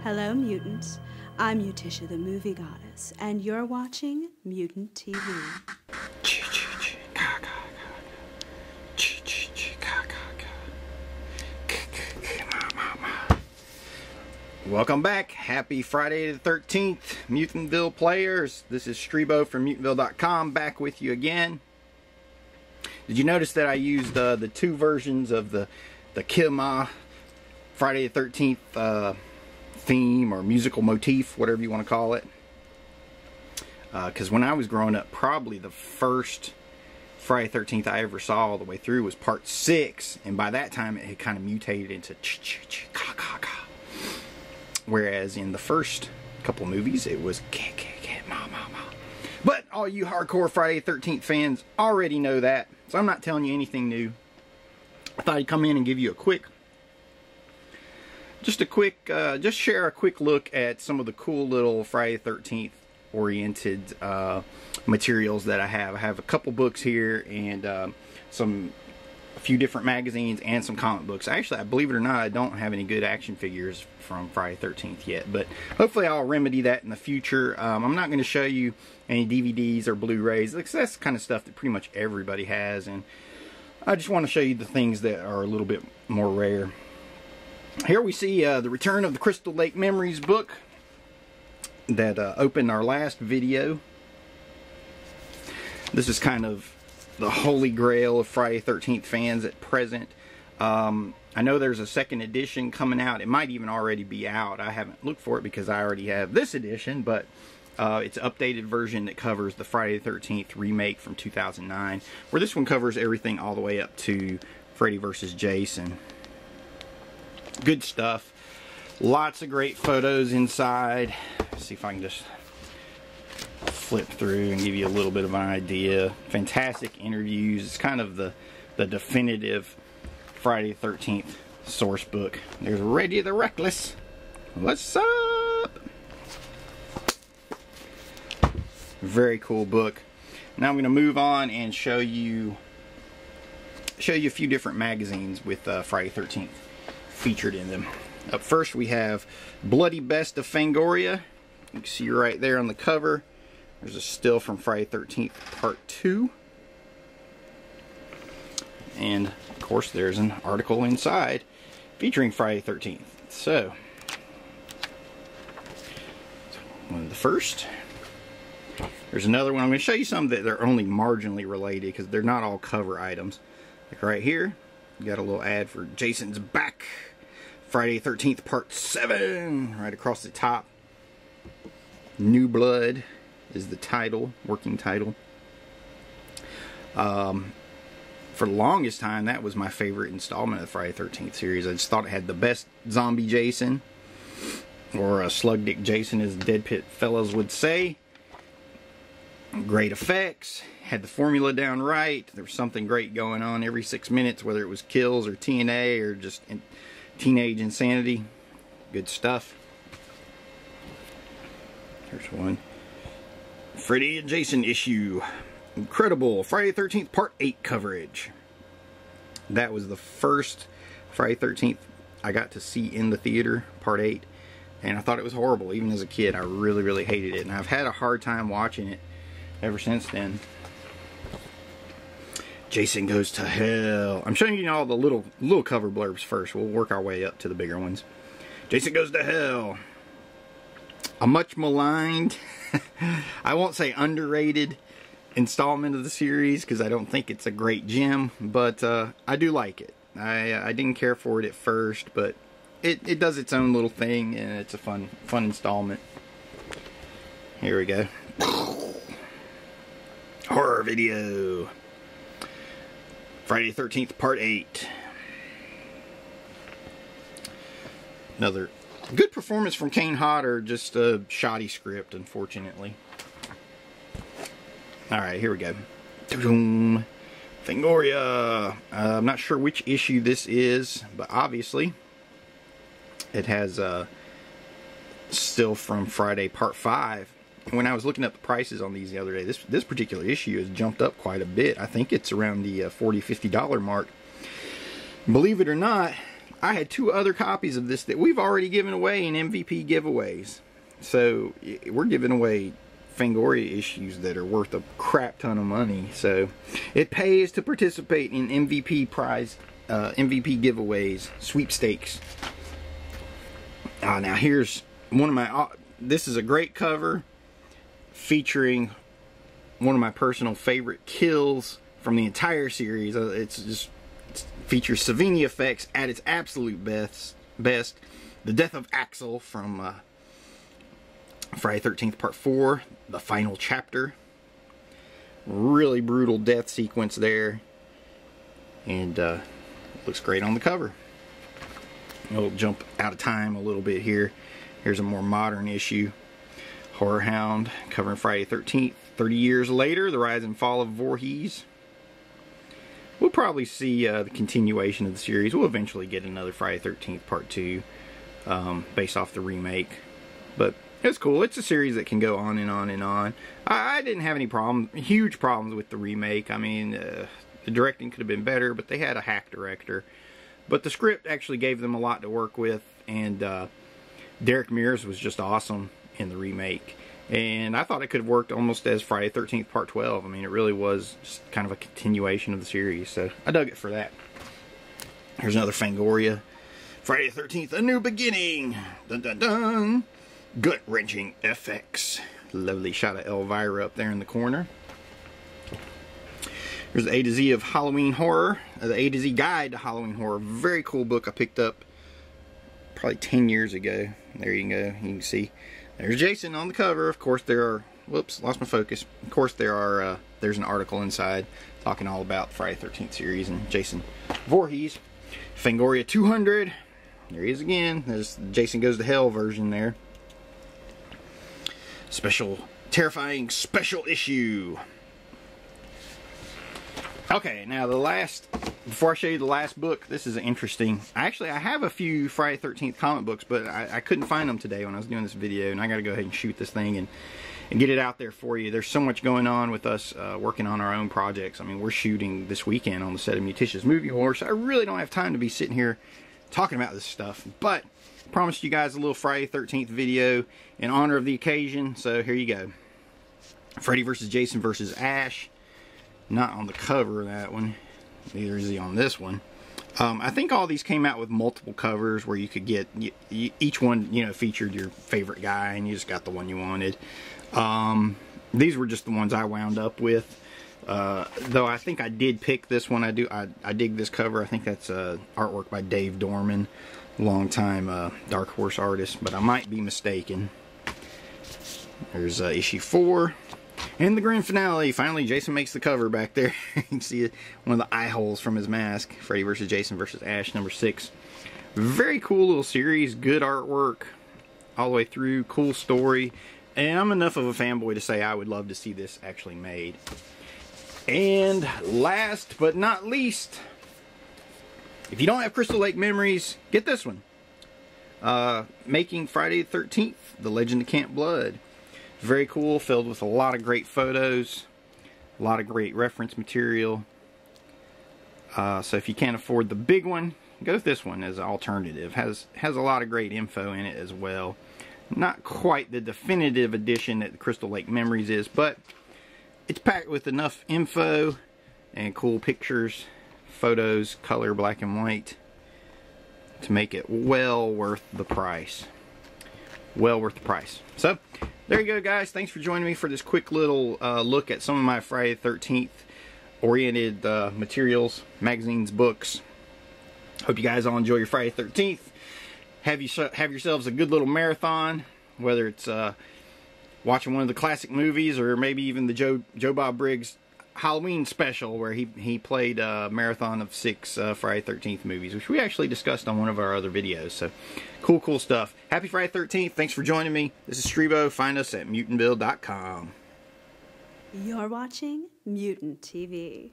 Hello, mutants. I'm Utisha, the movie goddess, and you're watching Mutant TV. Welcome back. Happy Friday the 13th, Mutantville players. This is Strebo from Mutantville.com, back with you again. Did you notice that I used the two versions of the Kima Friday the 13th theme or musical motif, whatever you want to call it? Because when I was growing up, probably the first Friday the 13th I ever saw all the way through was part 6, and by that time it had kind of mutated into ch-ch-ch-ka-ka-ka. Whereas in the first couple movies it was ma-ma-ma. But all you hardcore Friday the 13th fans already know that, so I'm not telling you anything new. I thought I'd come in and give you just share a quick look at some of the cool little Friday the 13th oriented materials that I have. I have a couple books here and a few different magazines and some comic books. Actually, I believe it or not, I don't have any good action figures from Friday the 13th yet, but hopefully I'll remedy that in the future. I'm not going to show you any DVDs or Blu-rays. That's the kind of stuff that pretty much everybody has, and I just want to show you the things that are a little bit more rare. Here we see the Return of the Crystal Lake Memories book that opened our last video. This is kind of the holy grail of Friday the 13th fans at present. I know there's a second edition coming out. It might even already be out. I haven't looked for it because I already have this edition, but it's an updated version that covers the Friday the 13th remake from 2009, where this one covers everything all the way up to Freddy versus Jason. Good stuff. Lots of great photos inside. Let's see if I can just flip through and give you a little bit of an idea. Fantastic interviews. It's kind of the definitive Friday the 13th source book. There's Freddy the Reckless. What's up? Very cool book. Now I'm going to move on and show you a few different magazines with Friday the 13th featured in them. Up first we have Bloody Best of Fangoria. You can see right there on the cover. There's a still from Friday the 13th Part 2. And of course there's an article inside featuring Friday the 13th. So, one of the first. There's another one. I'm going to show you some that are only marginally related because they're not all cover items. Like right here, you got a little ad for Jason's Back. Friday the 13th Part 7. Right across the top. New Blood is the title, working title. For the longest time, that was my favorite installment of the Friday the 13th series. I just thought it had the best zombie Jason, or a slug dick Jason, as the Dead Pit fellows would say. Great effects, had the formula down right. There was something great going on every 6 minutes, whether it was kills or TNA or just teenage insanity. Good stuff. Here's one. Freddy and Jason issue. Incredible Friday the 13th Part 8 coverage. That was the first Friday the 13th I got to see in the theater, Part 8. And I thought it was horrible. Even as a kid, I really, really hated it. And I've had a hard time watching it ever since then. Jason Goes to Hell. I'm showing you all the little cover blurbs first. We'll work our way up to the bigger ones. Jason Goes to Hell. A much maligned, I won't say underrated installment of the series because I don't think it's a great gem, but I do like it. I didn't care for it at first, but it does its own little thing, and it's a fun installment. Here we go. Horror video. Friday the 13th Part 8. Another good performance from Kane Hodder, just a shoddy script, unfortunately. Alright, here we go. Fangoria. I'm not sure which issue this is, but obviously it has still from Friday Part 5. When I was looking up the prices on these the other day, this particular issue has jumped up quite a bit. I think it's around the $40–50 mark. Believe it or not, I had 2 other copies of this that we've already given away in MVP giveaways. So we're giving away Fangoria issues that are worth a crap ton of money. So it pays to participate in MVP giveaways, sweepstakes. Now here's one of my, this is a great cover featuring one of my personal favorite kills from the entire series. It features Savini effects at its absolute best. The death of Axel from Friday 13th Part 4, the final chapter. Really brutal death sequence there. And looks great on the cover. We'll jump out of time a little bit here. Here's a more modern issue. Horehound covering Friday 13th. 30 years later, the rise and fall of Voorhees. We'll probably see the continuation of the series. We'll eventually get another Friday 13th Part 2 based off the remake. But it's cool. It's a series that can go on and on and on. I didn't have any huge problems with the remake. I mean, the directing could have been better, but they had a hack director. But the script actually gave them a lot to work with, and Derek Mears was just awesome in the remake. And I thought it could have worked almost as Friday 13th Part 12. I mean, it really was just kind of a continuation of the series, so I dug it for that. Here's another Fangoria. Friday the 13th, A New Beginning. Dun dun dun. Gut-wrenching FX. Lovely shot of Elvira up there in the corner. Here's the A to Z of Halloween Horror. The A to Z Guide to Halloween Horror. Very cool book I picked up probably 10 years ago. There you go. You can see. There's Jason on the cover. Of course there are... Whoops, lost my focus. Of course there's an article inside talking all about the Friday 13th series and Jason Voorhees. Fangoria 200. There he is again. There's Jason Goes to Hell version there. Terrifying special issue. Okay, now before I show you the last book, this is interesting. I have a few Friday 13th comic books, but I couldn't find them today when I was doing this video, and I got to go ahead and shoot this thing and get it out there for you. There's so much going on with us working on our own projects. I mean, we're shooting this weekend on the set of Mutitious Movie Horror, so I really don't have time to be sitting here talking about this stuff. But I promised you guys a little Friday 13th video in honor of the occasion, so here you go. Freddy versus Jason versus Ash. Not on the cover of that one. Neither is he on this one. I think all these came out with multiple covers where you could get each one, featured your favorite guy, and you just got the one you wanted. These were just the ones I wound up with. Though I think I did pick this one. I dig this cover. I think that's artwork by Dave Dorman, longtime Dark Horse artist, but I might be mistaken. There's issue 4. And the grand finale. Finally, Jason makes the cover back there. You can see one of the eye holes from his mask. Freddy vs. Jason vs. Ash, number 6. Very cool little series. Good artwork all the way through. Cool story. And I'm enough of a fanboy to say I would love to see this actually made. And last but not least, if you don't have Crystal Lake Memories, get this one. Making Friday the 13th, The Legend of Camp Blood. Very cool, filled with a lot of great photos, a lot of great reference material. So if you can't afford the big one, go with this one as an alternative. Has a lot of great info in it as well. Not quite the definitive edition that the Crystal Lake Memories is, but it's packed with enough info and cool pictures, photos, color, black and white, to make it well worth the price. Well worth the price. So, there you go, guys. Thanks for joining me for this quick little look at some of my Friday the 13th oriented materials, magazines, books. Hope you guys all enjoy your Friday the 13th. Have yourselves a good little marathon, whether it's watching one of the classic movies or maybe even the Joe Bob Briggs Halloween special where he played a marathon of 6 Friday the 13th movies, which we actually discussed on one of our other videos. So cool stuff. Happy Friday the 13th. Thanks for joining me. This is Strebo. Find us at mutantbill.com. You're watching Mutant TV.